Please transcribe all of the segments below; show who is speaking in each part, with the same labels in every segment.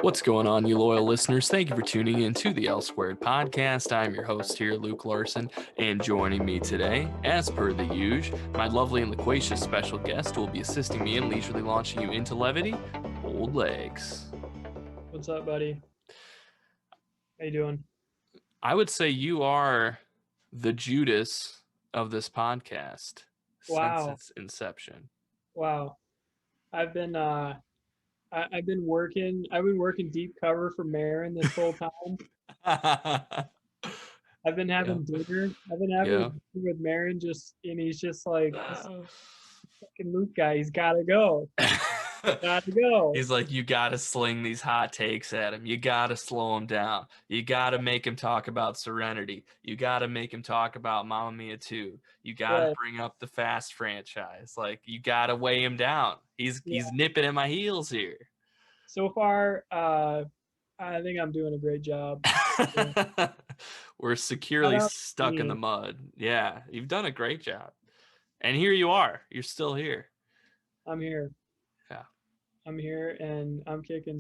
Speaker 1: What's going on, you loyal listeners? Thank you for tuning in to the L Squared podcast. I'm your host here, Luke Larson, and joining me today, as per the usual, my lovely and loquacious special guest who will be assisting me in leisurely launching you into levity, Old Legs.
Speaker 2: What's up, buddy? How you doing?
Speaker 1: I would say you are the Judas of this podcast since
Speaker 2: Wow,
Speaker 1: its inception.
Speaker 2: wow. I've been I've been working. I've been working deep cover for Marin this whole time. I've been
Speaker 1: Yeah,
Speaker 2: having dinner. I've been having
Speaker 1: yeah.
Speaker 2: dinner with Marin, and he's just like this fucking Luke guy. He's gotta go. Gotta go.
Speaker 1: He's like, you got to sling these hot takes at him. You got to slow him down. You got to make him talk about Serenity. You got to make him talk about Mamma Mia 2. You got to
Speaker 2: Yeah,
Speaker 1: bring up the Fast franchise. Like, you got to weigh him down. He's
Speaker 2: yeah.
Speaker 1: nipping at my heels here.
Speaker 2: So far, I think I'm doing a great job. Yeah.
Speaker 1: We're
Speaker 2: Shout
Speaker 1: securely
Speaker 2: out to
Speaker 1: stuck in the
Speaker 2: me.
Speaker 1: mud. Yeah, you've done a great job. And here you are. You're still here.
Speaker 2: I'm here.
Speaker 1: Yeah.
Speaker 2: I'm here and I'm kicking.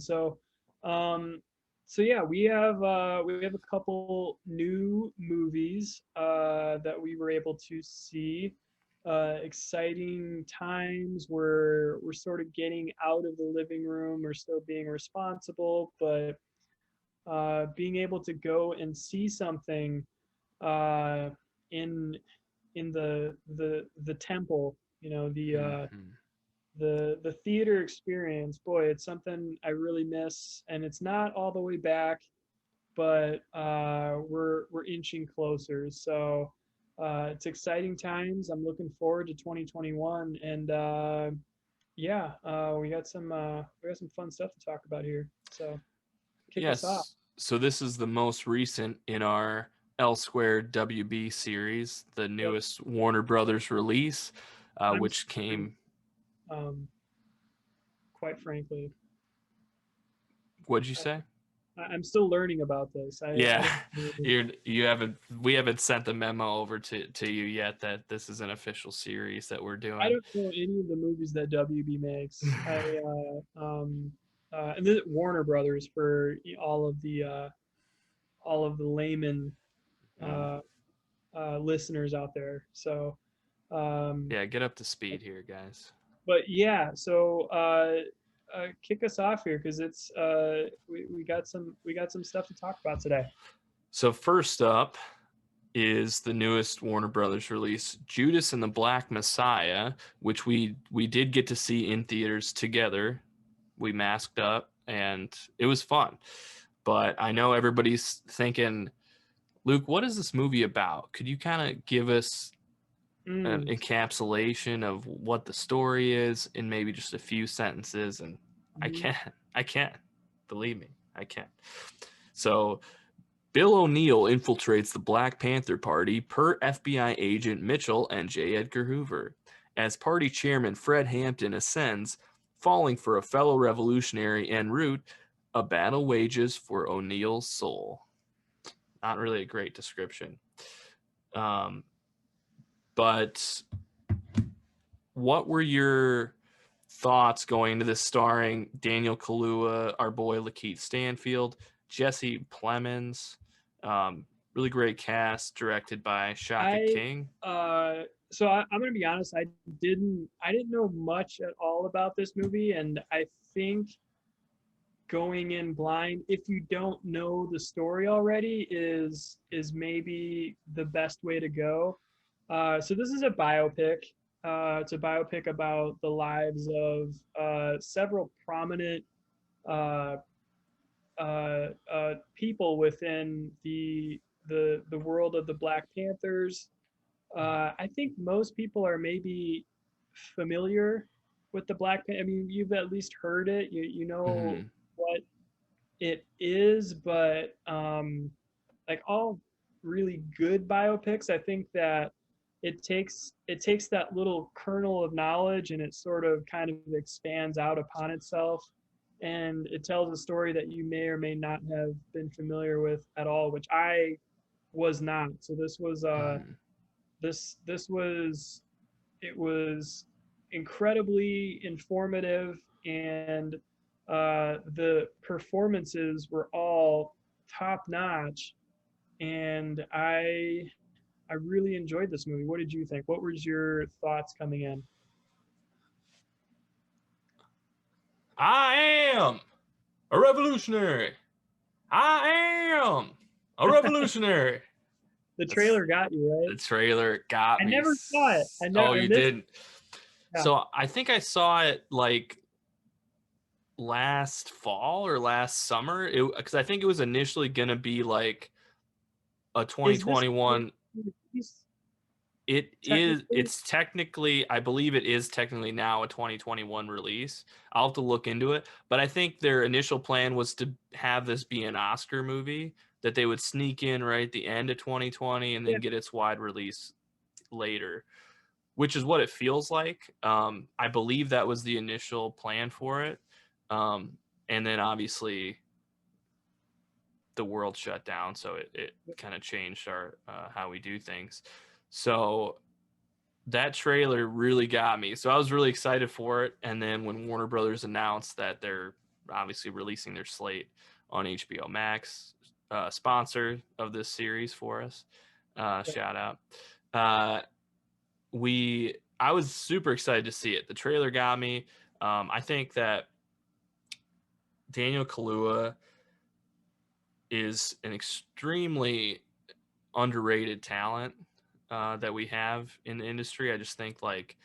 Speaker 2: Um, so yeah, we have a couple new movies that we were able to see. Exciting times. We're sort of getting out of the living room. We're still being responsible, but being able to go and see something uh, in the temple. You know
Speaker 1: Mhm.
Speaker 2: the theater experience, boy, it's something I really miss, and it's not all the way back, but we're inching closer. So it's exciting times. I'm looking forward to 2021, and we got some fun stuff to talk about here. So kick us off.
Speaker 1: Yes. So this is the most recent in our L Squared WB series, the
Speaker 2: Yep.
Speaker 1: newest Warner Brothers release,
Speaker 2: I'm
Speaker 1: which
Speaker 2: sorry,
Speaker 1: came.
Speaker 2: um, quite frankly.
Speaker 1: What'd you say?
Speaker 2: I'm still learning about this. I
Speaker 1: Yeah,
Speaker 2: don't know.
Speaker 1: you haven't. We haven't sent the memo over to you yet that this is an official series that we're
Speaker 2: I
Speaker 1: doing.
Speaker 2: don't know any of the movies that WB makes. And then Warner Brothers for all of the layman
Speaker 1: Mm.
Speaker 2: uh, listeners out there. So, um,
Speaker 1: Yeah, get up to speed here, guys.
Speaker 2: but yeah, kick us off here because we got some stuff to talk about today.
Speaker 1: So first up is the newest Warner Brothers release, Judas and the Black Messiah, which we did get to see in theaters together. We masked up and it was fun. But I know everybody's thinking, Luke, what is this movie about? Could you kind of give us an
Speaker 2: Mm,
Speaker 1: encapsulation of what the story is in maybe just a few sentences? And I
Speaker 2: mhm.
Speaker 1: can't. I can't. Believe me, I can't. So Bill O'Neal infiltrates the Black Panther Party per FBI agent Mitchell and J. Edgar Hoover. As party chairman Fred Hampton ascends, falling for a fellow revolutionary en route, a battle wages for O'Neal's soul. Not really a great description. Um, but what were your thoughts going into this, starring Daniel Kaluuya, our boy LaKeith Stanfield, Jesse Plemons, really great cast, directed by Shaka
Speaker 2: I
Speaker 1: King.
Speaker 2: I'm gonna be honest. I didn't know much at all about this movie, and I think going in blind, if you don't know the story already, is maybe the best way to go. So this is a biopic. It's a biopic about the lives of several prominent uh, people within the world of the Black Panthers. I think most people are maybe familiar with the Black Panther. I mean, you've at least heard it. You know
Speaker 1: Mm-hmm.
Speaker 2: what it is, but like all really good biopics, I think that it takes that little kernel of knowledge and it sort of kind of expands out upon itself, and it tells a story that you may or may not have been familiar with at all, which I was not. So
Speaker 1: Mm-hmm.
Speaker 2: this was it was incredibly informative and The performances were all top notch, and I really enjoyed this movie. What did you think? What was your thoughts coming in?
Speaker 1: I am a revolutionary. I am a revolutionary.
Speaker 2: The
Speaker 1: That's
Speaker 2: trailer got you, right?
Speaker 1: the trailer got
Speaker 2: I
Speaker 1: me.
Speaker 2: never saw it.
Speaker 1: Oh,
Speaker 2: I
Speaker 1: you
Speaker 2: missed.
Speaker 1: didn't.
Speaker 2: Yeah.
Speaker 1: So I think I saw it like last fall or last summer. Because I think it was initially gonna be like a
Speaker 2: Is this
Speaker 1: 2021.
Speaker 2: release
Speaker 1: It is.
Speaker 2: technically?
Speaker 1: It's technically. I believe it is technically now a 2021 release. I'll have to look into it. But I think their initial plan was to have this be an Oscar movie that they would sneak in right at the end of 2020 and
Speaker 2: Yeah.
Speaker 1: then get its wide release later, which is what it feels like. I believe that was the initial plan for it. And then obviously the world shut down, so it kind of changed our how we do things. So that trailer really got me. So I was really excited for it. And then when Warner Brothers announced that they're obviously releasing their slate on HBO Max, sponsor of this series for us, shout out. I was super excited to see it. The trailer got me. I think that Daniel Kaluuya is an extremely underrated talent that we have in the industry. I just think like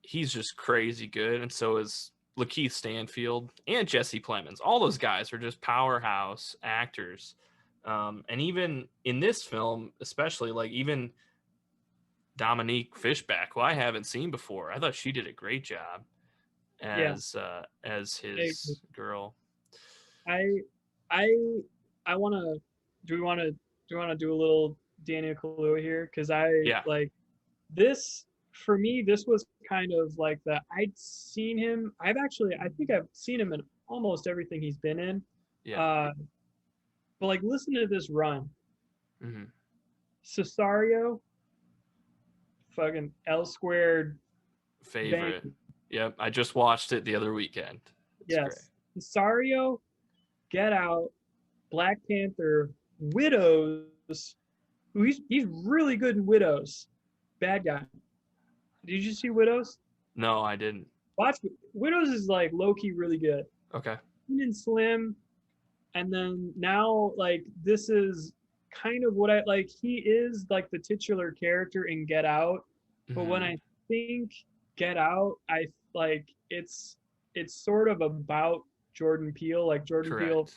Speaker 1: he's just crazy good, and so is LaKeith Stanfield and Jesse Plemons. All those guys are just powerhouse actors. And even in this film, especially like even Dominique Fishback, who I haven't seen before, I thought she did a great job
Speaker 2: Yeah.
Speaker 1: as
Speaker 2: I
Speaker 1: his girl.
Speaker 2: I I I want to. Do we want to? Do we want to do a little Daniel Kaluuya here? Because I
Speaker 1: Yeah,
Speaker 2: like this. For me, this was kind of like the I'd seen him. I think I've seen him in almost everything he's been in.
Speaker 1: yeah.
Speaker 2: Uh, but like, listen to this run.
Speaker 1: Hmm.
Speaker 2: Cesario, fucking L squared, bang.
Speaker 1: Favorite. Yep, I just watched it the other weekend. It's great.
Speaker 2: Yes, Cesario, Get Out, Black Panther, Widows. Who he's really good in Widows. Bad guy. Did you see Widows?
Speaker 1: No, I didn't.
Speaker 2: Watch Widows is like low key really good.
Speaker 1: Okay.
Speaker 2: And Slim, and then now like this is kind of what I like. He is like the titular character in Get Out, but when
Speaker 1: Hmm.
Speaker 2: I think Get Out, I like it's sort of about Jordan Peele. Like Jordan Peele
Speaker 1: Correct.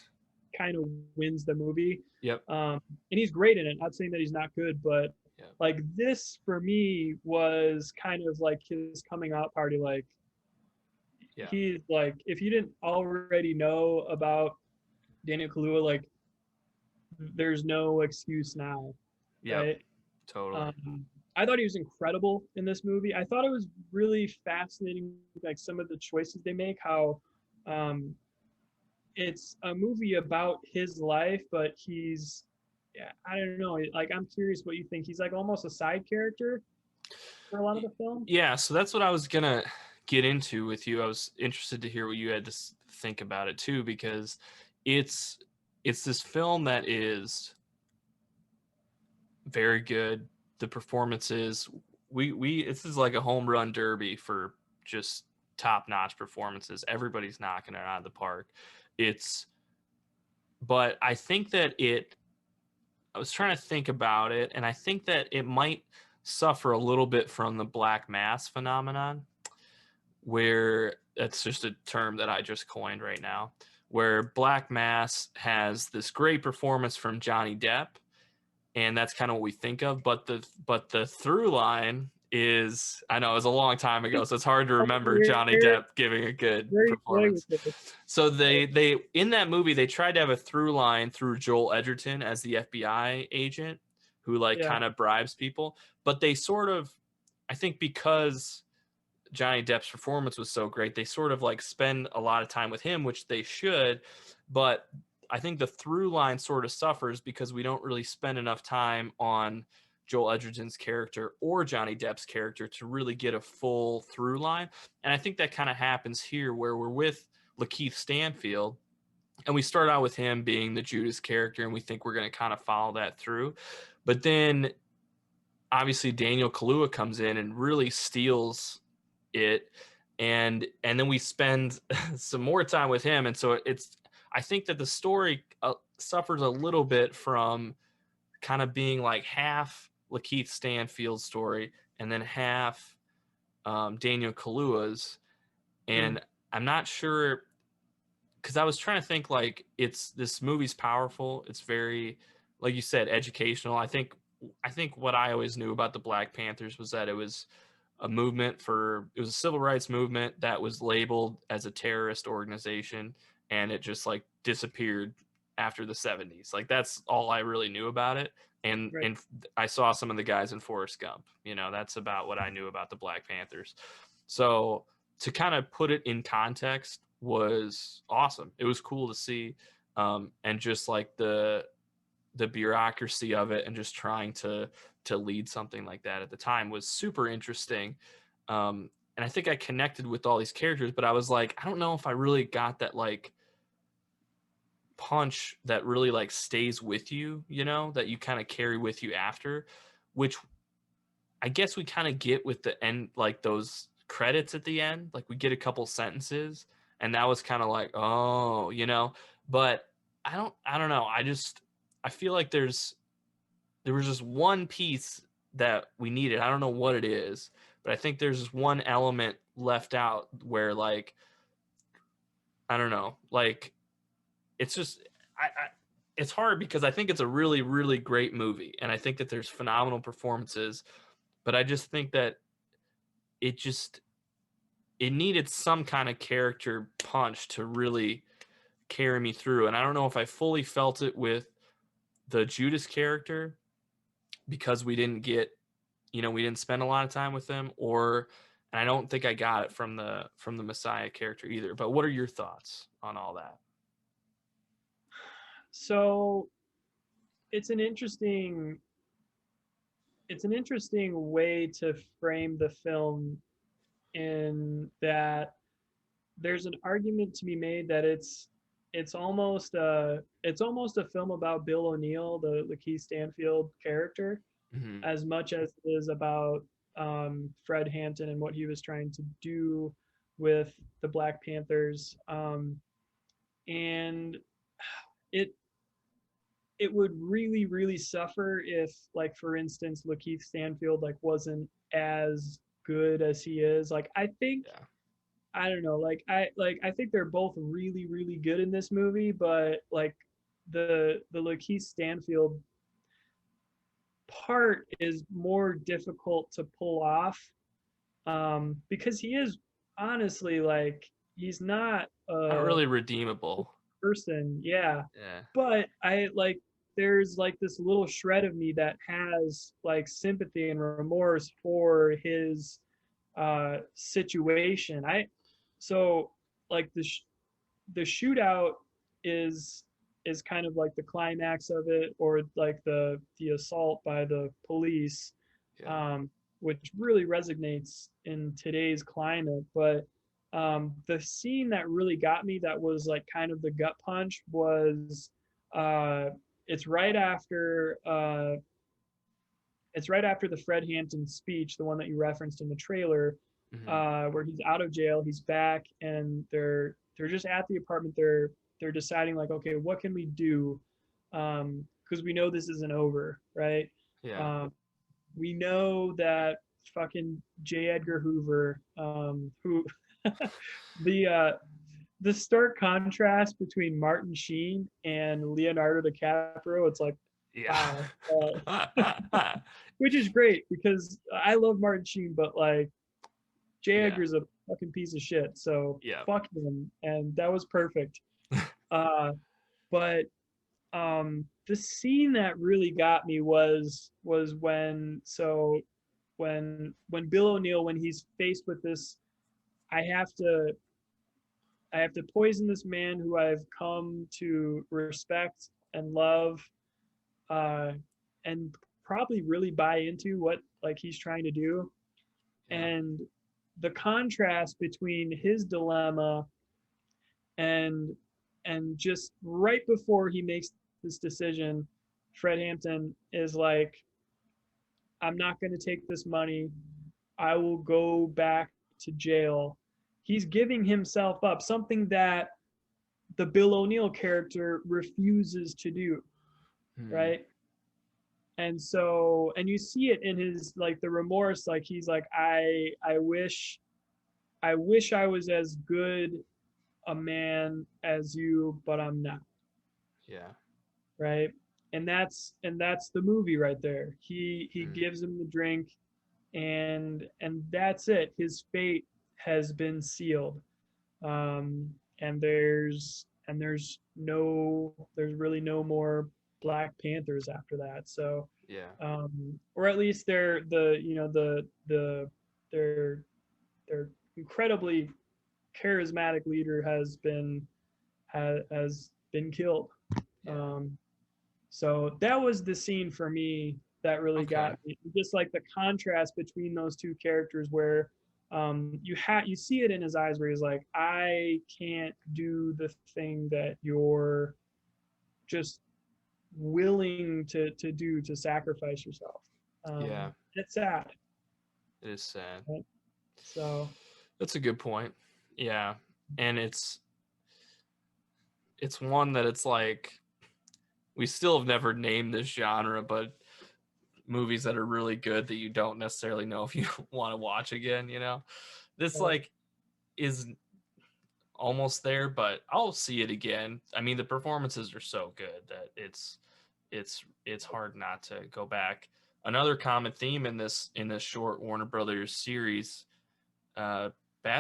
Speaker 2: kind of wins the movie.
Speaker 1: Yep.
Speaker 2: And he's great in it. Not saying that he's not good, but
Speaker 1: Yep.
Speaker 2: like this for me was kind of like his coming out party. Like
Speaker 1: Yeah.
Speaker 2: he's like, if you didn't already know about Daniel Kaluuya, like there's no excuse now,
Speaker 1: Yep.
Speaker 2: right?
Speaker 1: Totally.
Speaker 2: I thought he was incredible in this movie. I thought it was really fascinating, like some of the choices they make. How it's a movie about his life, but he's, yeah, I don't know. Like I'm curious what you think. He's like almost a side character for a lot of the film.
Speaker 1: Yeah, so that's what I was gonna get into with you. I was interested to hear what you had to think about it too, because it's this film that is very good. The performances, we this is like a home run derby for just top notch performances. Everybody's knocking it out of the park. It's, but I think that I was trying to think about it, and I think that it might suffer a little bit from the black mass phenomenon, where that's just a term that I just coined right now, where Black Mass has this great performance from Johnny Depp, and that's kind of what we think of. But the through line is, I know it was a long time ago, so it's hard to remember Johnny
Speaker 2: Where
Speaker 1: Depp giving a good
Speaker 2: where are you going
Speaker 1: performance.
Speaker 2: with this?
Speaker 1: So they in that movie they tried to have a through line through Joel Edgerton as the FBI agent who like
Speaker 2: Yeah,
Speaker 1: kind of bribes people, but they sort of, I think because Johnny Depp's performance was so great, they sort of like spend a lot of time with him, which they should, but I think the through line sort of suffers because we don't really spend enough time on Joel Edgerton's character or Johnny Depp's character to really get a full through line. And I think that kind of happens here where we're with LaKeith Stanfield, and we start out with him being the Judas character, and we think we're going to kind of follow that through. But then obviously Daniel Kaluuya comes in and really steals it, and then we spend some more time with him, and so it's, I think that the story suffers a little bit from kind of being like half LaKeith Stanfield's story and then half Daniel Kaluuya's, and I'm not sure, because I was trying to think, like, it's, this movie's powerful, it's very, like you said, educational. I think what I always knew about the Black Panthers was that it was a movement for, it was a civil rights movement that was labeled as a terrorist organization, and it just like disappeared after the 70s. Like, that's all I really knew about it. And
Speaker 2: Right.
Speaker 1: and I saw some of the guys in Forrest Gump. You know, that's about what I knew about the Black Panthers. So to kind of put it in context was awesome. It was cool to see, and just like the bureaucracy of it, and just trying to lead something like that at the time was super interesting. And I think I connected with all these characters, but I was like, I don't know if I really got that like punch that really like stays with you, you know, that you kind of carry with you after, which I guess we kind of get with the end, like those credits at the end. Like, we get a couple sentences, and that was kind of like, oh, you know. But I don't know. I feel like there was just one piece that we needed. I don't know what it is, but I think there's just one element left out where, like, I don't know, like, it's just, it's hard because I think it's a really, really great movie, and I think that there's phenomenal performances, but I just think that it needed some kind of character punch to really carry me through. And I don't know if I fully felt it with the Judas character because we didn't get, you know, we didn't spend a lot of time with them, and I don't think I got it from the Messiah character either. But what are your thoughts on all that?
Speaker 2: So it's an interesting way to frame the film, in that there's an argument to be made that it's almost a film about Bill O'Neal, the LaKeith Stanfield character,
Speaker 1: Mm-hmm.
Speaker 2: as much as it is about Fred Hampton and what he was trying to do with the Black Panthers. And it would really, really suffer if, like, for instance, LaKeith Stanfield like wasn't as good as he is. Like, I think,
Speaker 1: Yeah.
Speaker 2: I don't know, like I think they're both really, really good in this movie, but like the LaKeith Stanfield part is more difficult to pull off, because he is, honestly, like, he's not
Speaker 1: Not
Speaker 2: a
Speaker 1: really redeemable.
Speaker 2: person, yeah.
Speaker 1: Yeah.
Speaker 2: But I like, there's like this little shred of me that has like sympathy and remorse for his situation. So like the shootout is kind of like the climax of it, or like the assault by the police,
Speaker 1: Yeah.
Speaker 2: which really resonates in today's climate. But the scene that really got me, that was like kind of the gut punch, was uh, it's right after the Fred Hampton speech, the one that you referenced in the trailer,
Speaker 1: Mm-hmm.
Speaker 2: where he's out of jail, he's back, and they're just at the apartment. They're deciding, like, okay, what can we do? Because we know this isn't over, right?
Speaker 1: Yeah.
Speaker 2: We know that fucking J. Edgar Hoover, who the stark contrast between Martin Sheen and Leonardo DiCaprio, it's like,
Speaker 1: Yeah.
Speaker 2: wow. Which is great, because I love Martin Sheen, but like, J.
Speaker 1: Yeah.
Speaker 2: Edgar's a fucking piece of shit, so
Speaker 1: Yeah.
Speaker 2: fuck him, and that was perfect. But the scene that really got me was when, when Bill O'Neal, when he's faced with this, I have to poison this man who I've come to respect and love, and probably really buy into what, like, he's trying to do.
Speaker 1: Yeah.
Speaker 2: And the contrast between his dilemma and just right before he makes this decision, Fred Hampton is like, I'm not going to take this money. I will go back to jail. He's giving himself up, something that the Bill O'Neal character refuses to do, right? And so, and you see it in his, like, the remorse, like he's like, I wish I was as good a man as you, but I'm not.
Speaker 1: Yeah.
Speaker 2: Right. And that's the movie right there. He gives him the drink, and that's it. His fate has been sealed. And there's really no more Black Panthers after that. So
Speaker 1: Yeah.
Speaker 2: or at least they're their incredibly charismatic leader has been killed.
Speaker 1: Yeah.
Speaker 2: So that was the scene for me that really got me. Just like the contrast between those two characters, where you see it in his eyes, where he's like, I can't do the thing that you're just willing to do, to sacrifice yourself.
Speaker 1: Yeah.
Speaker 2: It's sad.
Speaker 1: It is sad.
Speaker 2: Right? So
Speaker 1: that's a good point. Yeah. And it's one that it's like, we still have never named this genre, but movies that are really good that you don't necessarily know if you want to watch again, you know? This like is almost there, but I'll see it again. I mean, the performances are so good that it's hard not to go back. Another common theme in this short Warner Brothers series, bad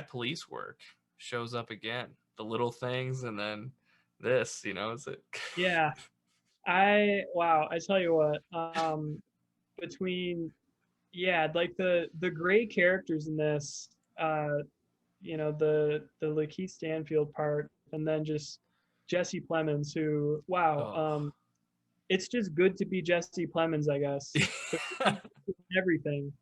Speaker 1: police work shows up again. The little things, and then this, is it?
Speaker 2: yeah. I tell you what, between like the gray characters in this, the LaKeith Stanfield part, and then just Jesse Plemons, who it's just good to be Jesse Plemons, I guess. Everything.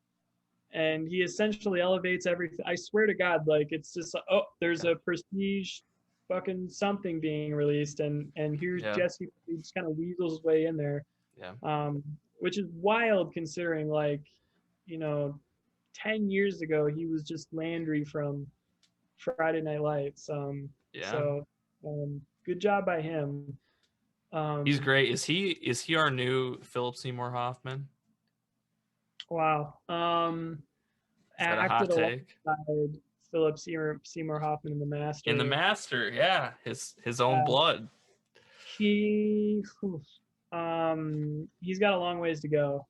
Speaker 2: And he essentially elevates everything. I swear to God, like, it's just, there's a prestige fucking something being released, and here's Jesse. He just kind of weasels his way in there.
Speaker 1: Yeah.
Speaker 2: Which is wild, considering, like, 10 years ago he was just Landry from Friday Night Lights. So good job by him.
Speaker 1: He's great. Is he our new Philip Seymour Hoffman?
Speaker 2: Wow.
Speaker 1: Is that a hot take?
Speaker 2: Alongside Philip Seymour Hoffman in The Master.
Speaker 1: In The Master, yeah, his own blood.
Speaker 2: He's got a long ways to go,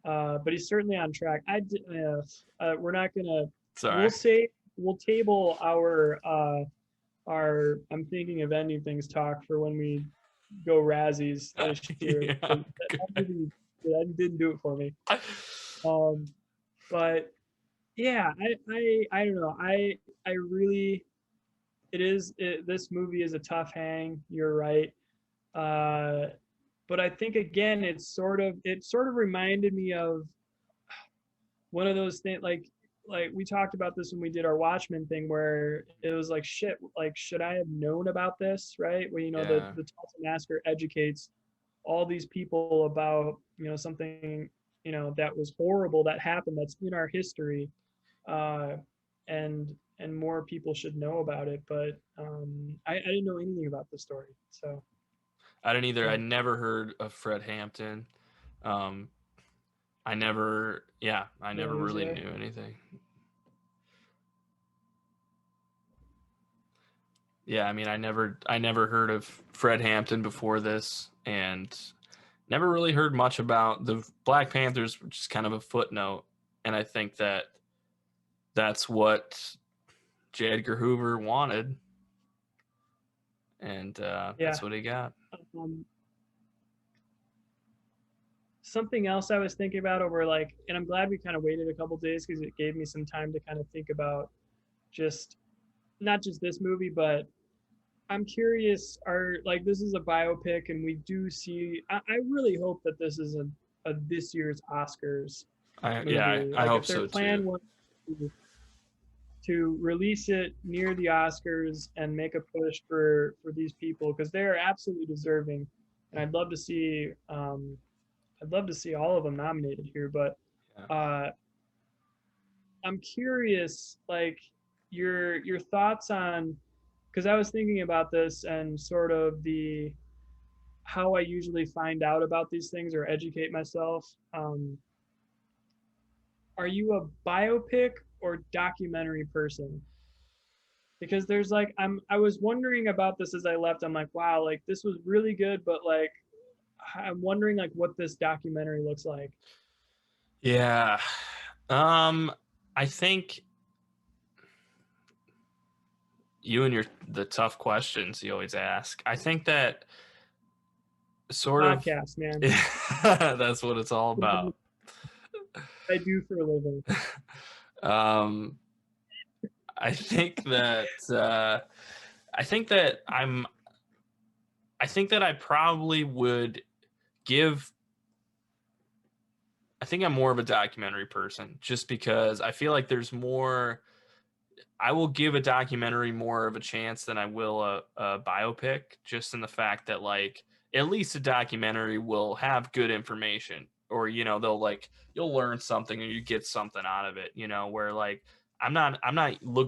Speaker 2: but he's certainly on track. We're not gonna.
Speaker 1: Sorry.
Speaker 2: We'll table our I'm thinking of ending things talk for when we go Razzies this year. That didn't do it for me. But yeah, I don't know. I really, this movie is a tough hang. You're right. But I think, again, it sort of reminded me of one of those things, like we talked about this when we did our Watchmen thing, where it was like, shit, like, should I have known about this, right? Where, the Tulsa Massacre educates all these people about, something, that was horrible that happened, that's in our history, and more people should know about it. But I didn't know anything about the story, so.
Speaker 1: I didn't either. I never heard of Fred Hampton. I never really knew anything. Yeah, I mean, I never heard of Fred Hampton before this, and never really heard much about the Black Panthers, which is kind of a footnote. And I think that's what J. Edgar Hoover wanted, and that's what he got.
Speaker 2: Something else I was thinking about over, and I'm glad we kind of waited a couple days, because it gave me some time to kind of think about not just this movie, but I'm curious, this is a biopic, and we do see, I really hope that this is a this year's Oscars movie.
Speaker 1: I hope so too.
Speaker 2: to release it near the Oscars and make a push for these people because they are absolutely deserving, and I'd love to see all of them nominated here. But
Speaker 1: Yeah.
Speaker 2: I'm curious, like your thoughts on, because I was thinking about this and sort of the how I usually find out about these things or educate myself. Are you a biopic or documentary person? Because there's like I was wondering about this as I left. I'm like, wow, like this was really good, but like I'm wondering like what this documentary looks like.
Speaker 1: Yeah. I think you and the tough questions you always ask. I think that sort of
Speaker 2: Podcast, man.
Speaker 1: that's what it's all about.
Speaker 2: I do for a living.
Speaker 1: um I think that I think that I probably would give I think I'm more of a documentary person just because I feel like there's more I will give a documentary more of a chance than I will a biopic, just in the fact that like at least a documentary will have good information, or they'll like you'll learn something or you get something out of it. Where like I'm not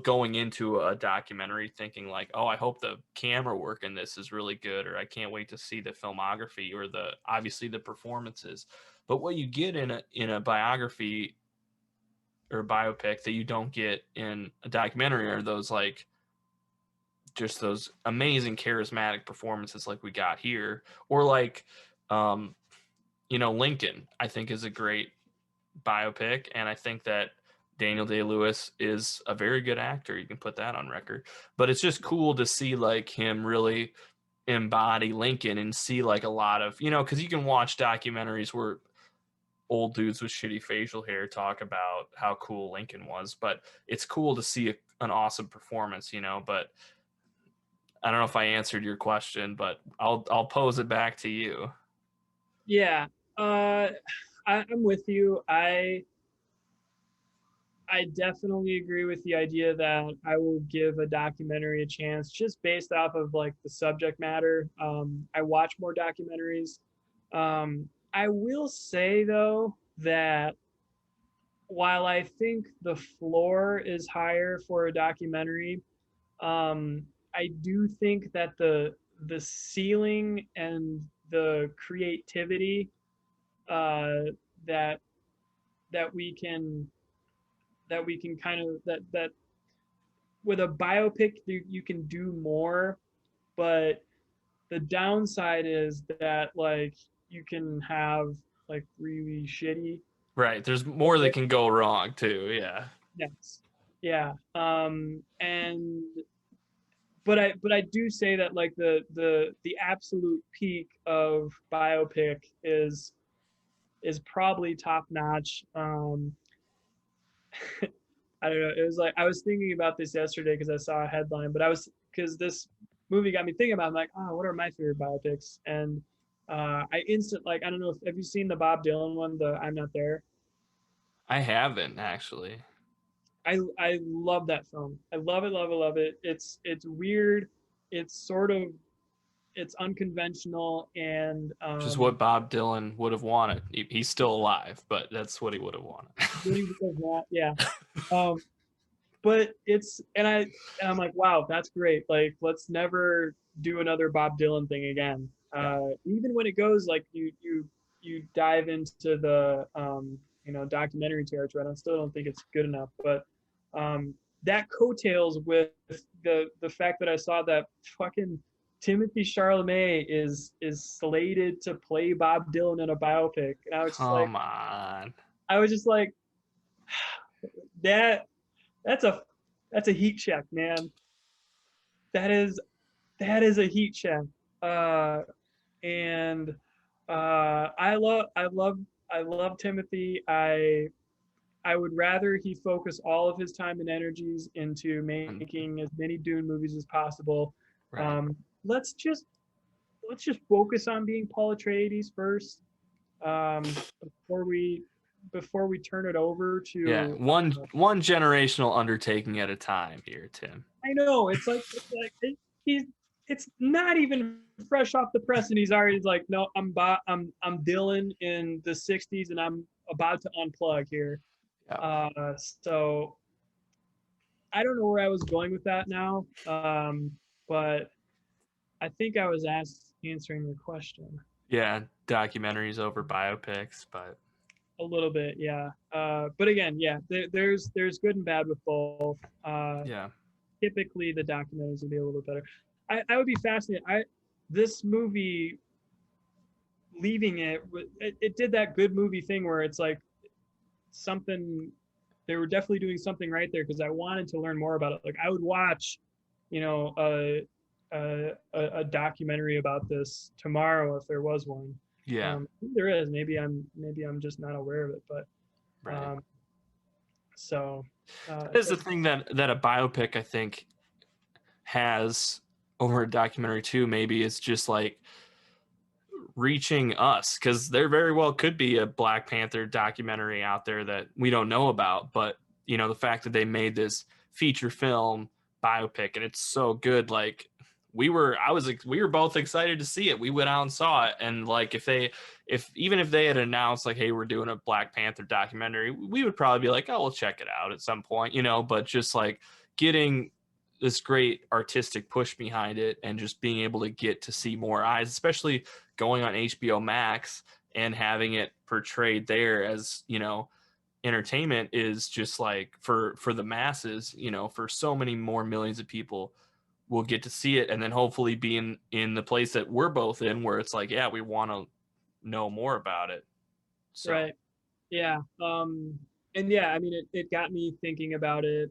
Speaker 1: going into a documentary thinking like, oh, I hope the camera work in this is really good, or I can't wait to see the filmography or the obviously the performances. But what you get in a biography or biopic that you don't get in a documentary are those like just those amazing charismatic performances like we got here, or like um Lincoln I think is a great biopic, and I think that Daniel Day-Lewis is a very good actor. You can put that on record. But it's just cool to see like him really embody Lincoln and see like a lot of, because you can watch documentaries where old dudes with shitty facial hair talk about how cool Lincoln was, but it's cool to see an awesome performance, But I don't know if I answered your question, but I'll pose it back to you.
Speaker 2: Yeah, I'm with you. I definitely agree with the idea that I will give a documentary a chance just based off of like the subject matter. I watch more documentaries. I will say though that while I think the floor is higher for a documentary, I do think that the ceiling and the creativity uh, that that we can kind of that with a biopic you can do more, but the downside is that like you can have like really shitty.
Speaker 1: Right. There's more that can go wrong too. Yeah.
Speaker 2: Yes. Yeah. And but I do say that like the absolute peak of biopic is probably top notch. I don't know. It was like I was thinking about this yesterday because I saw a headline, but I was because this movie got me thinking about. I'm like, oh, what are my favorite biopics? And like I don't know if have you seen the Bob Dylan one, the I'm Not There.
Speaker 1: I haven't actually.
Speaker 2: I love that film. I love it, love it, love it. It's weird. It's sort of it's unconventional and
Speaker 1: Which is what Bob Dylan would have wanted. He's still alive, but that's what he would have wanted.
Speaker 2: really does not, yeah. Um, but it's and I'm like, wow, that's great. Like, let's never do another Bob Dylan thing again.
Speaker 1: Yeah.
Speaker 2: Even when it goes like you dive into the documentary territory, I still don't think it's good enough. But that coattails with the fact that I saw that fucking Timothy Chalamet is slated to play Bob Dylan in a biopic, and
Speaker 1: Come on.
Speaker 2: I was just like that that's a heat check, man. That is a heat check. Uh, and I love Timothy. I would rather he focus all of his time and energies into making as many Dune movies as possible.
Speaker 1: Right.
Speaker 2: Let's just focus on being Paul Atreides first, before we before we turn it over
Speaker 1: Yeah,
Speaker 2: to
Speaker 1: one generational undertaking at a time here, Tim.
Speaker 2: I know he's it's not even fresh off the press, and he's already like, no, I'm Dylan in the '60s, and I'm about to unplug here.
Speaker 1: Yeah.
Speaker 2: So I don't know where I was going with that now, but I think I was answering your question
Speaker 1: Yeah, documentaries over biopics, but
Speaker 2: a little bit, yeah. But again, yeah, there's good and bad with both.
Speaker 1: yeah.
Speaker 2: Typically, the documentaries would be a little better. I would be fascinated. This movie, leaving it did that good movie thing where it's like something they were definitely doing something right there because I wanted to learn more about it. Like I would watch, you know, a documentary about this tomorrow if there was one.
Speaker 1: Yeah.
Speaker 2: There is. Maybe I'm just not aware of it, but
Speaker 1: Right.
Speaker 2: so
Speaker 1: That is the thing that a biopic I think has over a documentary too. Maybe it's just like reaching us because there very well could be a Black Panther documentary out there that we don't know about, but the fact that they made this feature film biopic and it's so good, like we were both excited to see it. We went out and saw it, and like if even if they had announced like, hey, we're doing a Black Panther documentary, we would probably be like, oh, we'll check it out at some point, but just like getting this great artistic push behind it and just being able to get to see more eyes, especially going on HBO Max and having it portrayed there as, entertainment is just like for the masses, for so many more millions of people will get to see it and then hopefully be in the place that we're both in where it's like, yeah, we want to know more about it. So.
Speaker 2: Right. Yeah. And yeah, I mean, it got me thinking about it.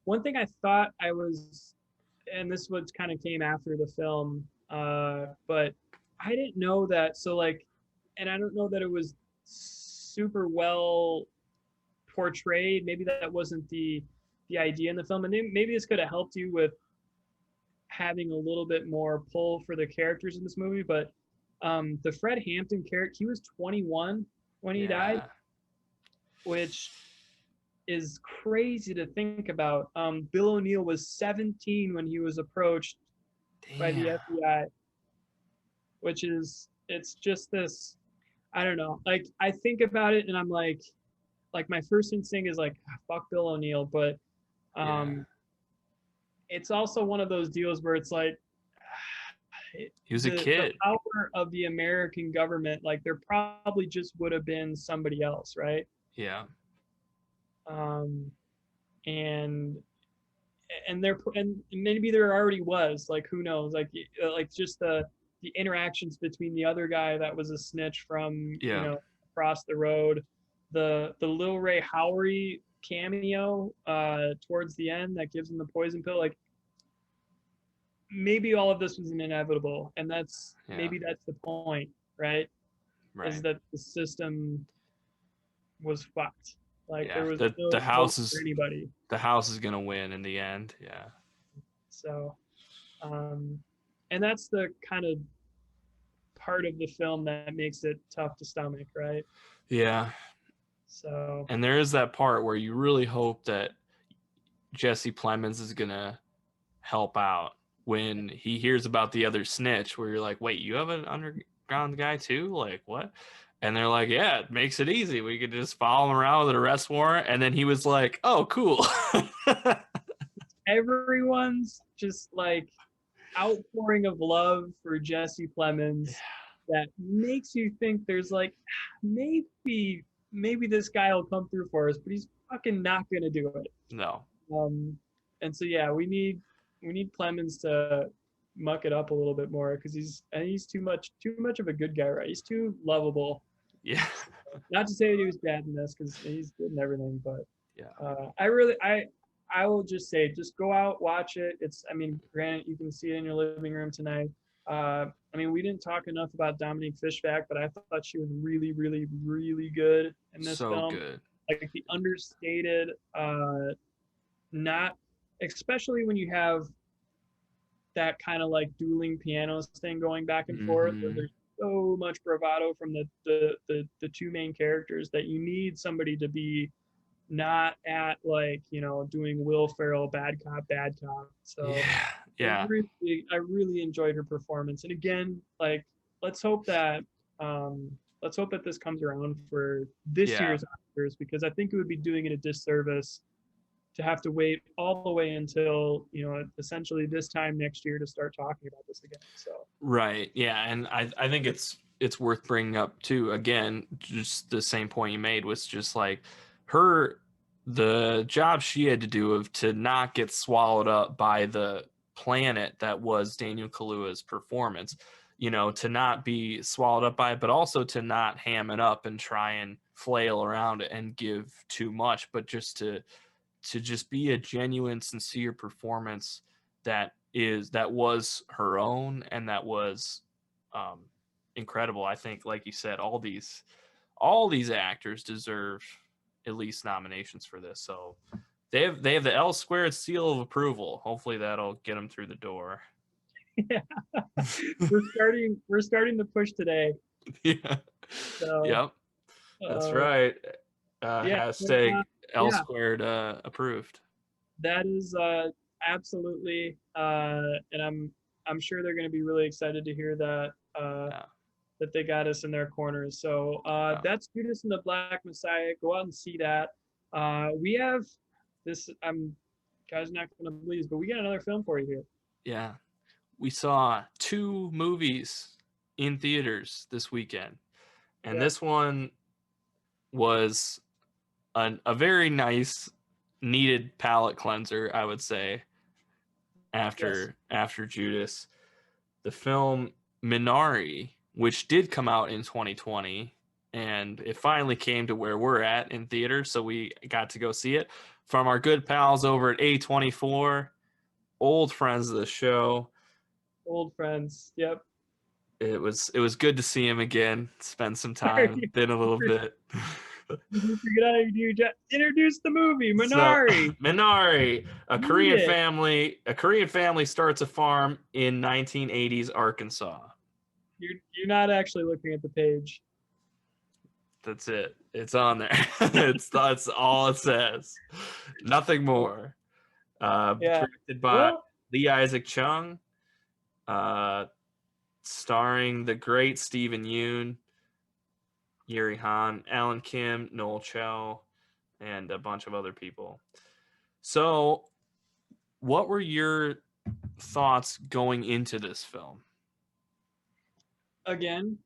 Speaker 2: One thing I thought I was, and this was kind of came after the film, but I didn't know that. So like, and I don't know that it was super well portrayed. Maybe that wasn't the idea in the film, and maybe this could have helped you with having a little bit more pull for the characters in this movie. But the Fred Hampton character, he was 21 when he died, which is crazy to think about. Bill O'Neal was 17 when he was approached by the FBI, which is, it's just this, I don't know. Like I think about it and I'm like my first instinct is like, fuck Bill O'Neal, but it's also one of those deals where it's like,
Speaker 1: he was a kid.
Speaker 2: The power of the American government, like there probably just would have been somebody else, right?
Speaker 1: Yeah.
Speaker 2: And maybe there already was, like who knows, like just the interactions between the other guy that was a snitch from across the road, the Lil Ray Howery cameo towards the end that gives him the poison pill, like maybe all of this was inevitable, and maybe that's the point, right? Is that the system was fucked. Like there was no hope for anybody.
Speaker 1: The house is gonna win in the end. Yeah.
Speaker 2: So, and that's the kind of part of the film that makes it tough to stomach, right?
Speaker 1: Yeah.
Speaker 2: So.
Speaker 1: And there is that part where you really hope that Jesse Plemons is gonna help out when he hears about the other snitch, where you're like, wait, you have an underground guy too? Like what? And they're like, yeah, it makes it easy. We could just follow him around with an arrest warrant. And then he was like, oh, cool.
Speaker 2: Everyone's just like outpouring of love for Jesse Plemons that makes you think there's like, maybe this guy will come through for us, but he's fucking not going to do it.
Speaker 1: No.
Speaker 2: And so, yeah, we need Plemons to muck it up a little bit more because he's too much of a good guy, right? He's too lovable.
Speaker 1: Yeah.
Speaker 2: Not to say that he was bad in this because he's good and everything, but
Speaker 1: yeah.
Speaker 2: I will just say, just go out, watch it. Granted, you can see it in your living room tonight. We didn't talk enough about Dominique Fishback, but I thought she was really, really, really good in this film. So good. Like the understated, not, especially when you have that kind of like dueling pianos thing going back and forth, where so much bravado from the two main characters that you need somebody to be not at like, you know, doing Will Ferrell bad cop bad cop. So
Speaker 1: Yeah.
Speaker 2: I really enjoyed her performance. And again, like let's hope that this comes around for this
Speaker 1: Yeah.
Speaker 2: year's Oscars, because I think it would be doing it a disservice to have to wait all the way until, you know, essentially this time next year to start talking about this again. So
Speaker 1: Right. Yeah, and I think it's worth bringing up too. Again, just the same point you made was just like the job she had to do of to not get swallowed up by the planet that was Daniel Kaluuya's performance. You know, to not be swallowed up by it, but also to not ham it up and try and flail around it and give too much, but just to just be a genuine, sincere performance that was her own and that was incredible. I think, like you said, all these actors deserve at least nominations for this. So they have the L squared seal of approval. Hopefully that'll get them through the door.
Speaker 2: yeah, we're starting to push today.
Speaker 1: Yeah.
Speaker 2: So
Speaker 1: Yep. That's
Speaker 2: uh,
Speaker 1: right.
Speaker 2: yeah,
Speaker 1: Hashtag L
Speaker 2: yeah,
Speaker 1: squared approved.
Speaker 2: that is absolutely, and I'm sure they're going to be really excited to hear that
Speaker 1: Yeah.
Speaker 2: that they got us in their corners. So
Speaker 1: Yeah.
Speaker 2: that's Judas and the Black Messiah. Go out and see that. We have this. I'm guys not going to believe, but we got another film for you here.
Speaker 1: Yeah. We saw 2 movies in theaters this weekend. And
Speaker 2: Yep.
Speaker 1: this one was a very nice, needed palate cleanser, I would say,
Speaker 2: Yes.
Speaker 1: after Judas. The film Minari, which did come out in 2020, and it finally came to where we're at in theaters, so we got to go see it from our good pals over at A24, old friends of the show.
Speaker 2: Old friends. Yep.
Speaker 1: It was good to see him again, spend some time, been a little bit.
Speaker 2: You forget how you do. Introduce the movie
Speaker 1: So
Speaker 2: Minari.
Speaker 1: Minari,
Speaker 2: Read it.
Speaker 1: a Korean family starts a farm in 1980s Arkansas.
Speaker 2: You're not actually looking at the page.
Speaker 1: That's it. It's on there. That's all it says. Nothing more.
Speaker 2: Yeah.
Speaker 1: Directed by
Speaker 2: Well,
Speaker 1: Lee Isaac Chung, starring the great Stephen Yoon, Yuri Han, Alan Kim, Noel Cho, and a bunch of other people. So, what were your thoughts going into this film?
Speaker 2: again,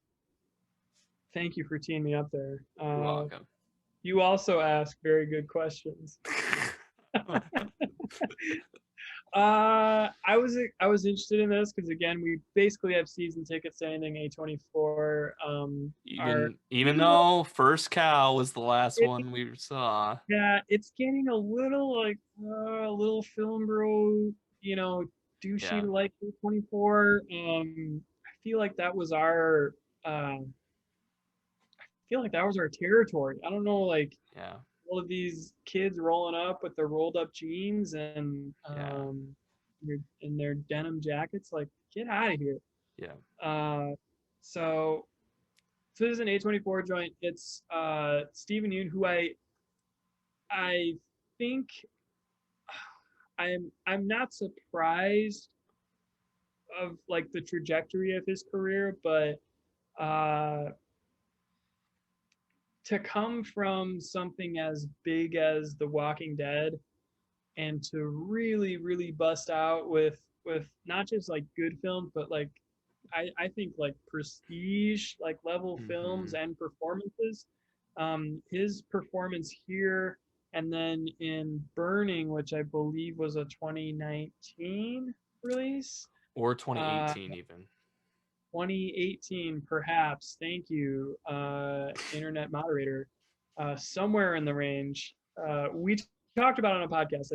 Speaker 2: thank you for teeing me up there.
Speaker 1: You're welcome.
Speaker 2: You also ask very good questions. I was interested in this because again, we basically have season tickets saying A24.
Speaker 1: Even though First Cow was the last one we saw.
Speaker 2: Yeah, it's getting a little like a little film bro, you know, douchey like A24. I feel like that was our territory. I don't know, like all of these kids rolling up with their rolled up jeans and in their denim jackets, like get out of here. So this is an A24 joint. It's Stephen Yoon, who I think I'm not surprised of like the trajectory of his career, but to come from something as big as The Walking Dead and to really, really bust out with not just like good films, but like I think like prestige, like level films and performances. His performance here and then in Burning, which I believe was a 2019 release.
Speaker 1: Or 2018 even.
Speaker 2: 2018, perhaps. Thank you, internet moderator. Somewhere in the range. We talked about it on a podcast.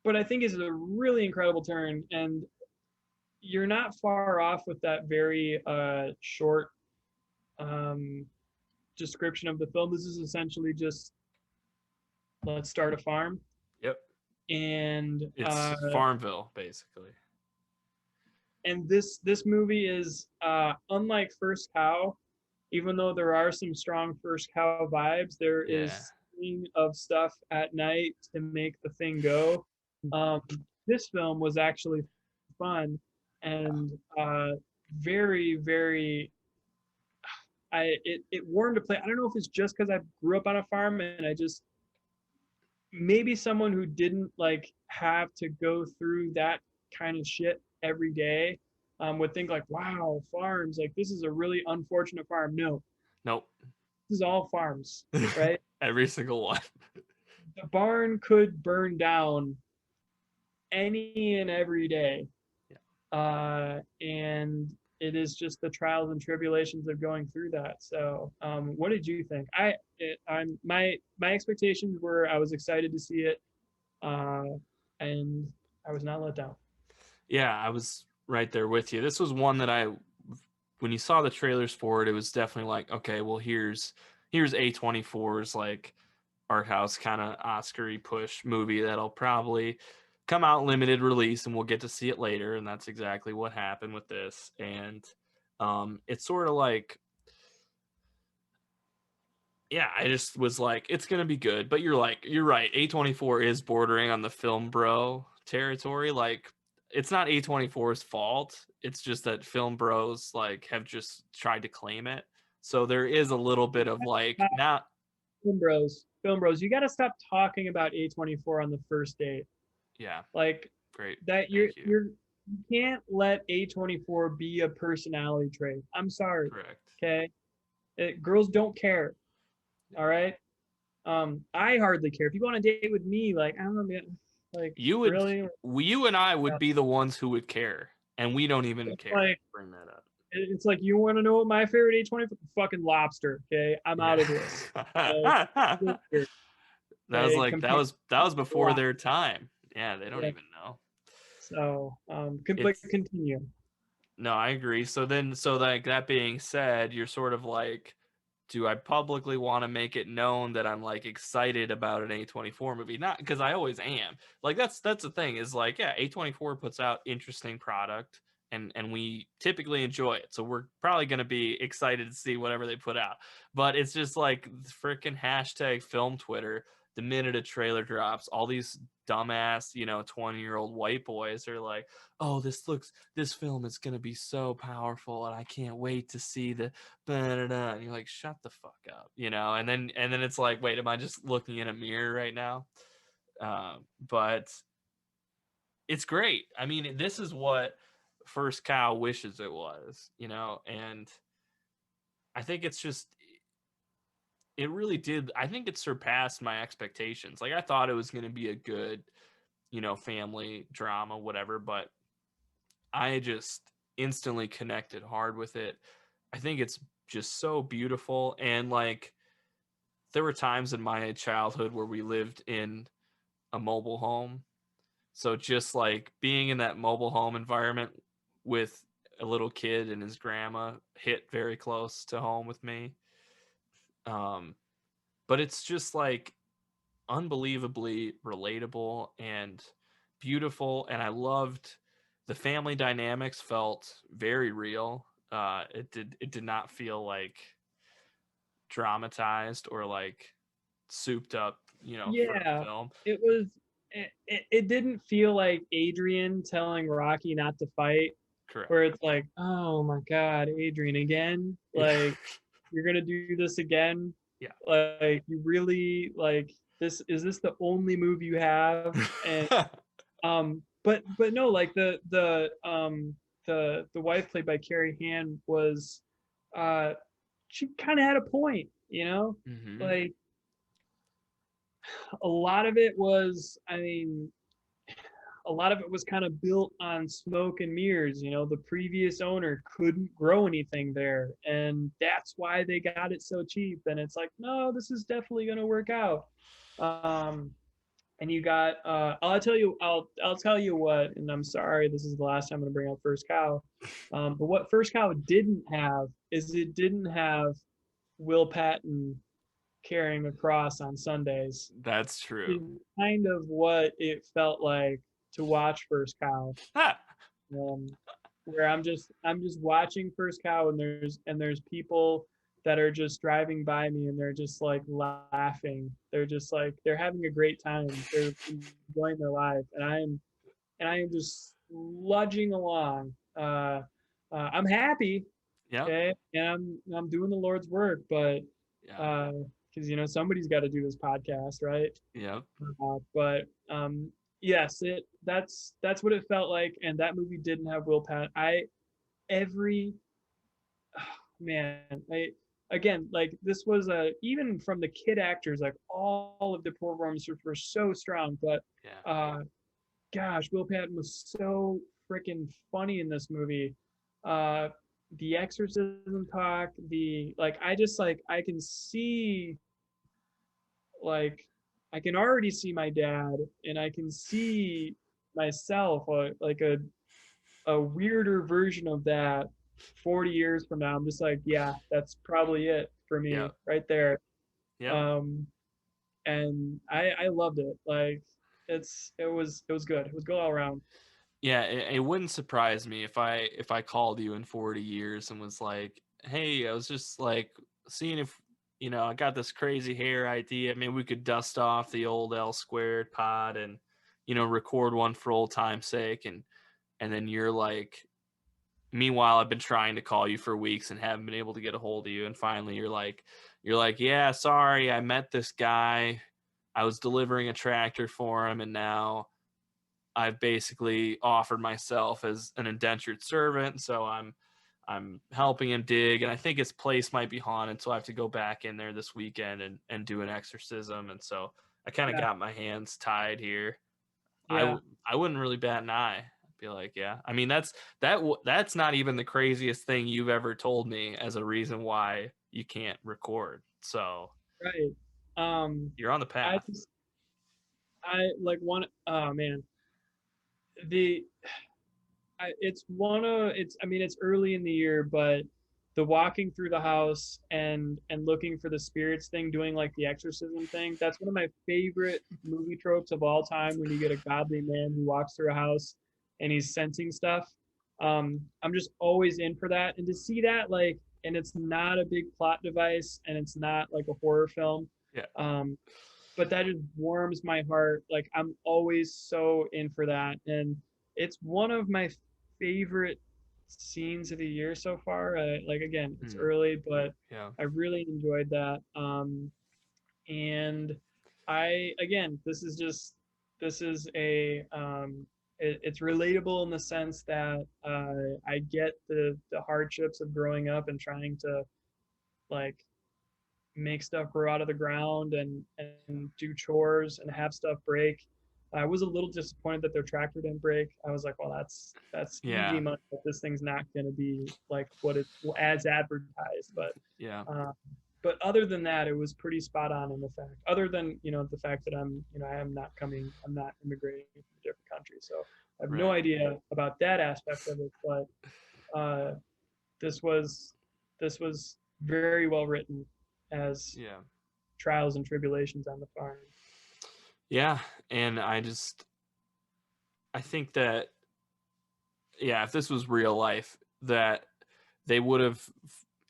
Speaker 2: But I think it's a really incredible turn, and you're not far off with that very short description of the film. This is essentially just let's start a farm.
Speaker 1: Yep.
Speaker 2: And
Speaker 1: it's Farmville, basically.
Speaker 2: and this movie is unlike First Cow. Even though there are some strong First Cow vibes, there
Speaker 1: Yeah.
Speaker 2: is of stuff at night to make the thing go. Um, this film was actually fun and very, very. It warmed to play. I don't know if it's just because I grew up on a farm and I just maybe someone who didn't like have to go through that kind of shit every day would think like, wow, farms, like this is a really unfortunate farm. No,
Speaker 1: Nope.
Speaker 2: this is all farms, right?
Speaker 1: Every single one.
Speaker 2: The barn could burn down any and every day. And it is just the trials and tribulations of going through that. So, what did you think? My expectations were I was excited to see it, and I was not let down.
Speaker 1: Yeah, I was right there with you. This was one that when you saw the trailers for it, it was definitely like, okay, well, here's A24's like art house kind of Oscar-y push movie that'll probably come out limited release and we'll get to see it later. And that's exactly what happened with this. And it's sort of like, yeah, I just was like, it's gonna be good. But you're right. A24 is bordering on the film bro territory. Like, it's not A24's fault. It's just that film bros like have just tried to claim it. So there is a little bit of like not
Speaker 2: Film bros, you got to stop talking about A24 on the first date.
Speaker 1: Yeah.
Speaker 2: Like
Speaker 1: Great.
Speaker 2: that you can't let A24 be a personality trait. I'm sorry.
Speaker 1: Correct.
Speaker 2: Okay. Girls don't care. All right. I hardly care. If you go on a date with me, like I don't know, like
Speaker 1: you and I would be the ones who would care, and we don't even care.
Speaker 2: Like,
Speaker 1: bring that up.
Speaker 2: It's like, you want to know what my favorite A24? Fucking Lobster. Okay, I'm out of this.
Speaker 1: That was before their time. Yeah, they don't even know.
Speaker 2: So, but continue.
Speaker 1: No, I agree. So like that being said, you're sort of like, do I publicly want to make it known that I'm like excited about an A24 movie? Not because I always am. Like that's the thing is like, yeah, A24 puts out interesting product and we typically enjoy it. So we're probably going to be excited to see whatever they put out. But it's just like freaking hashtag film Twitter. The minute a trailer drops, all these dumbass, 20-year-old white boys are like, oh, this film is going to be so powerful and I can't wait to see the da-da-da. And you're like, shut the fuck up, and then it's like, wait, am I just looking in a mirror right now? But it's great. I mean, this is what First Cow wishes it was, and I think it's just, it really did. I think it surpassed my expectations. Like I thought it was going to be a good, family drama, whatever, but I just instantly connected hard with it. I think it's just so beautiful. And like, there were times in my childhood where we lived in a mobile home. So just like being in that mobile home environment with a little kid and his grandma hit very close to home with me. But it's just like unbelievably relatable and beautiful. And I loved the family dynamics, felt very real. It did not feel like dramatized or like souped up, for a film.
Speaker 2: It was. It didn't feel like Adrian telling Rocky not to fight.
Speaker 1: Correct.
Speaker 2: Where it's like, oh my God, Adrian again? Like, you're gonna do this again?
Speaker 1: Yeah.
Speaker 2: Like, you really like this? Is this the only move you have? And but no, like the wife played by Carrie Hand was, she kind of had a point,
Speaker 1: Mm-hmm.
Speaker 2: like a lot of it was, I mean, a lot of it was kind of built on smoke and mirrors. The previous owner couldn't grow anything there, and that's why they got it so cheap. And it's like, no, this is definitely going to work out. And you got, I'll tell you what, and I'm sorry, this is the last time I'm going to bring up First Cow. But what First Cow didn't have is it didn't have Will Patton carrying a cross on Sundays.
Speaker 1: That's true.
Speaker 2: It's kind of what it felt like to watch First Cow. where I'm just watching First Cow, and there's people that are just driving by me, and they're just like laughing. They're just like they're having a great time. They're enjoying their life, and I am just sludging along. I'm happy,
Speaker 1: Yep.
Speaker 2: okay, and I'm doing the Lord's work, but
Speaker 1: Yeah.
Speaker 2: because somebody's got to do this podcast, right?
Speaker 1: Yep.
Speaker 2: But yes, that's what it felt like, and that movie didn't have Will Pat. Every man, I again like this was a even from the kid actors, like all of the performances were so strong, but
Speaker 1: Yeah.
Speaker 2: gosh, Will Patton was so freaking funny in this movie. Uh, the exorcism talk, the like, I just like I can see like I can already see my dad, and I can see myself like a weirder version of that 40 years from now. I'm just like, yeah, that's probably it for me
Speaker 1: Yep.
Speaker 2: right there.
Speaker 1: Yep.
Speaker 2: Um, and I loved it. Like it was good. It was good all around.
Speaker 1: Yeah, it wouldn't surprise me if I called you in 40 years and was like, "Hey, I was just like seeing if I got this crazy hair idea. Maybe we could dust off the old L squared pod and record one for old time's sake." And then you're like, meanwhile, I've been trying to call you for weeks and haven't been able to get a hold of you, and finally you're like, "Yeah, sorry, I met this guy. I was delivering a tractor for him, and now I've basically offered myself as an indentured servant, so I'm helping him dig, and I think his place might be haunted, so I have to go back in there this weekend and do an exorcism, and so I kind of
Speaker 2: Yeah,
Speaker 1: got my hands tied here.
Speaker 2: yeah,
Speaker 1: I wouldn't really bat an eye. I'd be like, yeah. I mean, that's not even the craziest thing you've ever told me as a reason why you can't record. So
Speaker 2: right.
Speaker 1: you're on the
Speaker 2: I
Speaker 1: path.
Speaker 2: just I like one. Oh man, the it's one of it's. I mean, it's early in the year, but the walking through the house and looking for the spirits thing, doing like the exorcism thing. That's one of my favorite movie tropes of all time. When you get a godly man who walks through a house and he's sensing stuff. I'm just always in for that, and to see that like, and it's not a big plot device, and it's not like a horror film.
Speaker 1: Yeah.
Speaker 2: Um, but that just warms my heart. Like I'm always so in for that, and it's one of my favorite scenes of the year so far. Like again, it's
Speaker 1: Hmm.
Speaker 2: early, but
Speaker 1: Yeah.
Speaker 2: I really enjoyed that. And I again, this is a it's relatable in the sense that I get the hardships of growing up and trying to like make stuff grow out of the ground and do chores and have stuff break. I was a little disappointed that their tractor didn't break. I was like, well, that's easy
Speaker 1: Yeah.
Speaker 2: money. But this thing's not going to be like what it as advertised.
Speaker 1: Yeah.
Speaker 2: Uh, but other than that, it was pretty spot on in the fact. Other than the fact that I'm not immigrating from a different country, so I have no
Speaker 1: Right.
Speaker 2: idea about that aspect of it. But uh, this was this was very well written as
Speaker 1: Yeah.
Speaker 2: trials and tribulations on the farm.
Speaker 1: Yeah. And I think that, yeah, if this was real life, that they would have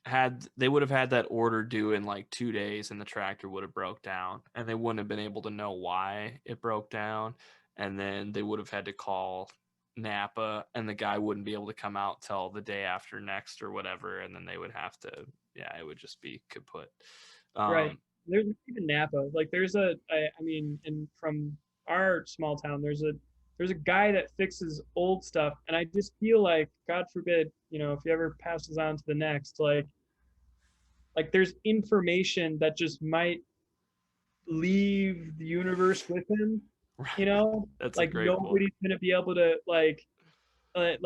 Speaker 1: had that order due in like 2 days, and the tractor would have broke down, and they wouldn't have been able to know why it broke down, and then they would have had to call Napa, and the guy wouldn't be able to come out till the day after next or whatever, and then they would have to, yeah, it would just be kaput.
Speaker 2: Right.
Speaker 1: um
Speaker 2: There's even Napa. Like there's I mean, and from our small town, there's a guy that fixes old stuff, and I just feel like, God forbid, if he ever passes on to the next, like there's information that just might leave the universe with him. You
Speaker 1: right,
Speaker 2: know,
Speaker 1: that's a
Speaker 2: like
Speaker 1: great point.
Speaker 2: nobody's gonna be able to like a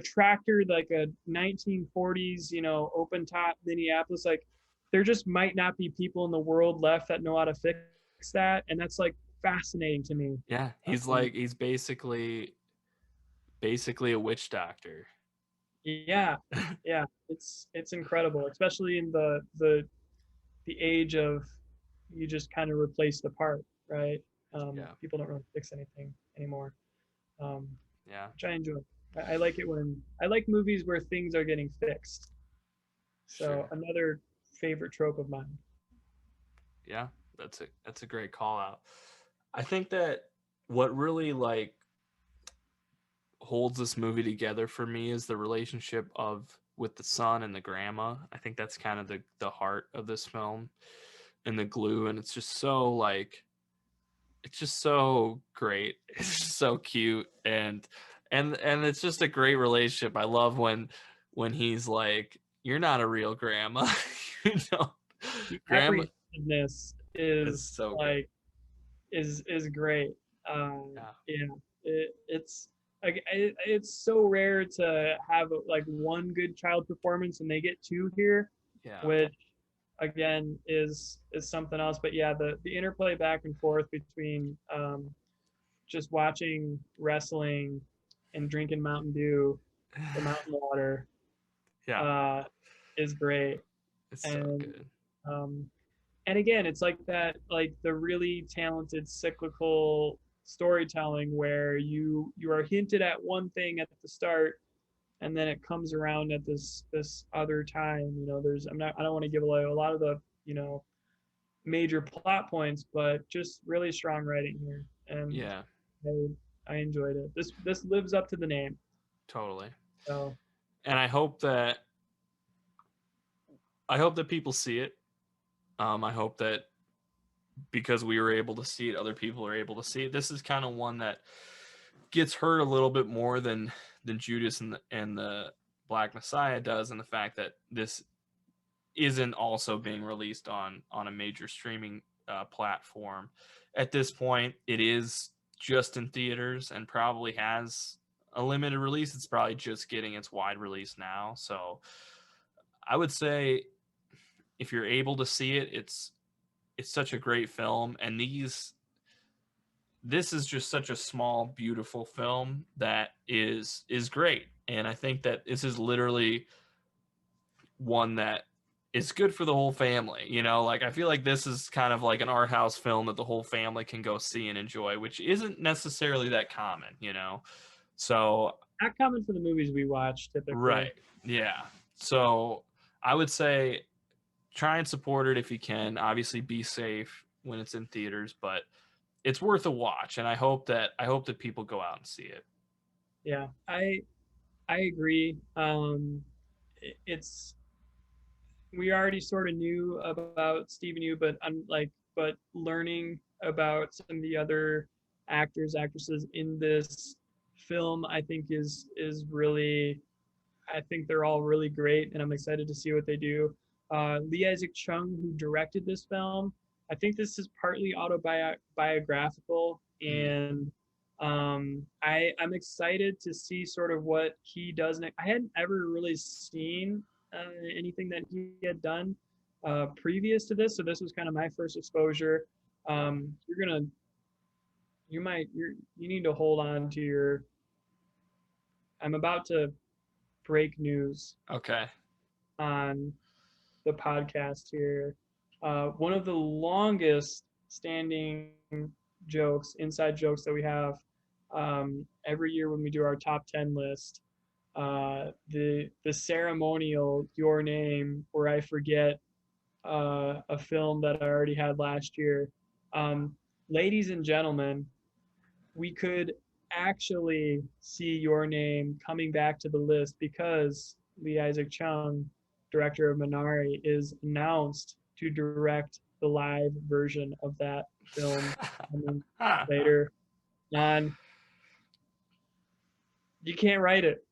Speaker 2: tractor, like a 1940s, open top Minneapolis, like there just might not be people in the world left that know how to fix that, and that's like fascinating to me.
Speaker 1: Yeah, he's basically a witch doctor.
Speaker 2: Yeah, yeah, it's incredible, especially in the age of you just kind of replace the part, right?
Speaker 1: Yeah.
Speaker 2: People don't really fix anything anymore, um,
Speaker 1: Yeah.
Speaker 2: which I enjoy. I like it when I like movies where things are getting fixed. So
Speaker 1: Sure.
Speaker 2: another favorite trope of mine.
Speaker 1: Yeah, that's a great call out. I think that what really like holds this movie together for me is the relationship of with the son and the grandma. I think that's kind of the heart of this film and the glue, and it's just so like it's just so great. It's just so cute, and it's just a great relationship. I love when he's like, "You're not a real grandma," you know.
Speaker 2: The
Speaker 1: Grandma
Speaker 2: apprehensiveness
Speaker 1: is
Speaker 2: is
Speaker 1: so good.
Speaker 2: like is great.
Speaker 1: Yeah,
Speaker 2: Yeah, it's like it's so rare to have like one good child performance, and they get two here,
Speaker 1: yeah,
Speaker 2: which again is something else. But yeah, the interplay back and forth between just watching wrestling and drinking Mountain Dew, the mountain water,
Speaker 1: yeah.
Speaker 2: uh, is great.
Speaker 1: It's so
Speaker 2: And
Speaker 1: good.
Speaker 2: um, and again, it's like that, like the really talented cyclical storytelling where you are hinted at one thing at the start, and then it comes around at this other time. You know, I don't want to give away a lot of the major plot points, but just really strong writing here, and
Speaker 1: Yeah,
Speaker 2: I enjoyed it. This lives up to the name.
Speaker 1: totally.
Speaker 2: So
Speaker 1: And I hope that people see it. I hope that because we were able to see it, other people are able to see it. This is kind of one that gets hurt a little bit more than Judas and the Black Messiah does, and the fact that this isn't also being released on a major streaming platform. At this point, it is just in theaters and probably has a limited release. It's probably just getting its wide release now. So I would say if you're able to see it, it's such a great film, and this is just such a small, beautiful film that is great. And I think that this is literally one that is good for the whole family. You know, like I feel like this is kind of like an art house film that the whole family can go see and enjoy, which isn't necessarily that common, you know. So,
Speaker 2: not common for the movies we watch typically.
Speaker 1: right. Yeah. So, I would say try and support it if you can. Obviously be safe when it's in theaters, but it's worth a watch, and I hope that people go out and see it.
Speaker 2: Yeah, I agree. It's we already sort of knew about Stephen Yu, but but learning about some of the other actors, actresses in this film, I think is really, I think they're all really great, and I'm excited to see what they do. Lee Isaac Chung, who directed this film, I think this is partly autobiographical,
Speaker 1: Mm.
Speaker 2: and I'm excited to see sort of what he does next. I hadn't ever really seen anything that he had done previous to this, so this was kind of my first exposure.
Speaker 1: Yeah.
Speaker 2: You're gonna, you need to hold on to your. I'm about to break news
Speaker 1: Okay.
Speaker 2: on the podcast here. One of the longest standing jokes, inside jokes that we have every year when we do our top 10 list. The ceremonial Your Name, where I forget a film that I already had last year. Um, Ladies and gentlemen, we could actually see Your Name coming back to the list because Lee Isaac Chung, director of Minari, is announced to direct the live version of that film coming later on. You can't write it,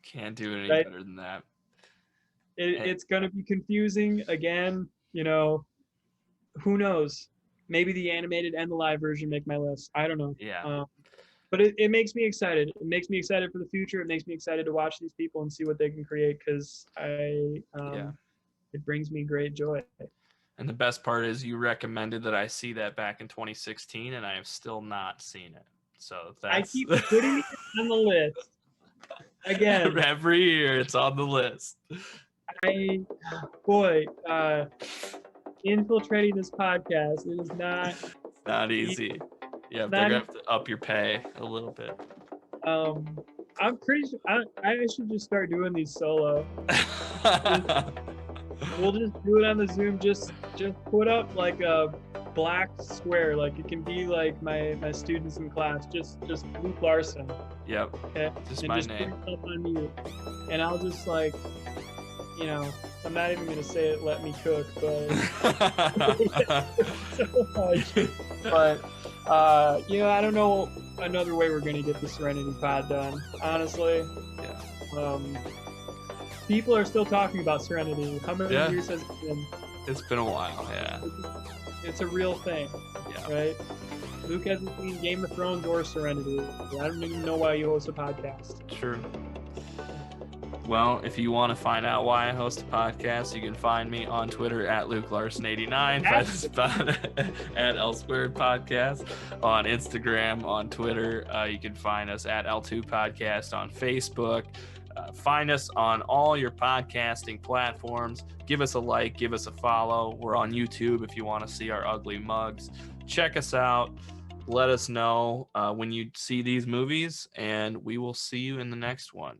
Speaker 1: Can't do it any
Speaker 2: right?
Speaker 1: better than that. Eh,
Speaker 2: It's going to be confusing again. You know, who knows? Maybe the animated and the live version make my list. I don't know.
Speaker 1: yeah.
Speaker 2: But it makes me excited. It makes me excited for the future. It makes me excited to watch these people and see what they can create because
Speaker 1: Yeah.
Speaker 2: it brings me great joy.
Speaker 1: And the best part is you recommended that I see that back in 2016, and I have still not seen it. So
Speaker 2: I
Speaker 1: that's
Speaker 2: keep putting it on the list again.
Speaker 1: every year it's on the list.
Speaker 2: I boy, infiltrating this podcast. It is not
Speaker 1: It's not
Speaker 2: easy.
Speaker 1: easy. Yeah, they're
Speaker 2: Not
Speaker 1: gonna
Speaker 2: easy.
Speaker 1: have to up your pay a little bit.
Speaker 2: Um, I'm pretty sure I should just start doing these solo. We'll just do it on the Zoom. Just put up like a black square, like it can be like my students in class. Just Luke Larson.
Speaker 1: Yep.
Speaker 2: Okay.
Speaker 1: Just
Speaker 2: and
Speaker 1: my
Speaker 2: just
Speaker 1: name.
Speaker 2: put it up on mute. And I'll just like, you know, I'm not even gonna say it. Let me cook, but so much. But you know, I don't know another way we're gonna get the Serenity Pod done. Honestly.
Speaker 1: Yeah.
Speaker 2: People are still talking about Serenity. How many
Speaker 1: Yeah.
Speaker 2: years has it been?
Speaker 1: It's been a while, yeah.
Speaker 2: It's a real thing,
Speaker 1: Yeah.
Speaker 2: right? Luke hasn't seen Game of Thrones or Serenity. I don't even know why you host a podcast.
Speaker 1: True. Well, if you want to find out why I host a podcast, you can find me on Twitter at LukeLarson89, find us at L2 Podcast, on Instagram, on Twitter. You can find us at L2 Podcast on Facebook. Find us on all your podcasting platforms. Give us a like, give us a follow. We're on YouTube if you want to see our ugly mugs. Check us out. Let us know when you see these movies, and we will see you in the next one.